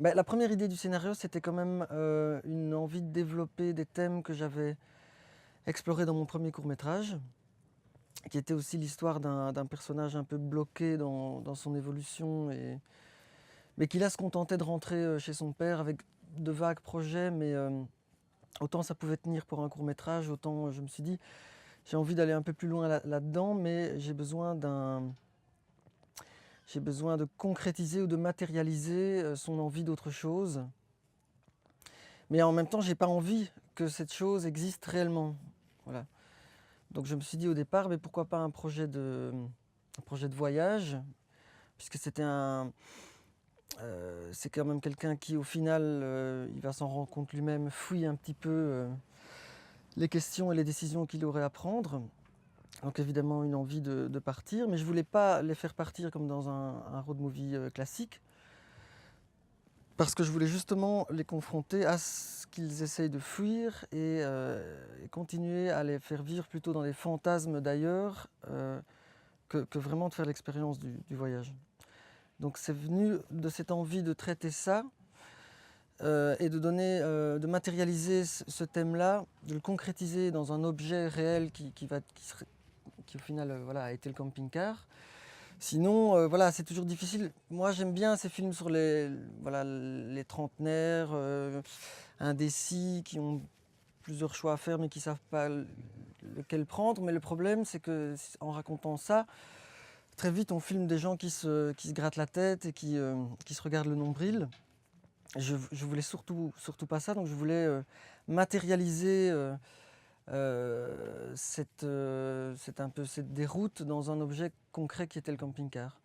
Bah, la première idée du scénario, c'était quand même, une envie de développer des thèmes que j'avais explorés dans mon premier court-métrage, qui était aussi l'histoire d'un personnage un peu bloqué dans son évolution mais qui là se contentait de rentrer, chez son père avec de vagues projets, mais autant ça pouvait tenir pour un court-métrage, autant je me suis dit: «J'ai envie d'aller un peu plus loin là-dedans, mais j'ai besoin de concrétiser ou de matérialiser, son envie d'autre chose. Mais en même temps, j'ai pas envie que cette chose existe réellement». Voilà. Donc je me suis dit au départ: «Mais pourquoi pas un projet de voyage?» puisque c'est quand même quelqu'un qui au final, il va s'en rendre compte lui-même, fouille un petit peu, les questions et les décisions qu'il aurait à prendre. Donc évidemment une envie de partir, mais je voulais pas les faire partir comme dans un road movie, classique. Parce que je voulais justement les confronter à ce qu'ils essayent de fuir et continuer à les faire vivre plutôt dans des fantasmes d'ailleurs, que vraiment de faire l'expérience du voyage. Donc c'est venu de cette envie de traiter ça, et de donner, de matérialiser ce thème-là, de le concrétiser dans un objet réel qui au final, voilà, a été le camping-car. Sinon, voilà, c'est toujours difficile. Moi, j'aime bien ces films sur voilà, les trentenaires, indécis, qui ont plusieurs choix à faire, mais qui ne savent pas lequel prendre. Mais le problème, c'est que en racontant ça, très vite, on filme des gens qui se grattent la tête et qui se regardent le nombril. Je voulais surtout pas ça, donc je voulais matérialiser cette un peu cette déroute dans un objet concret qui était le camping-car.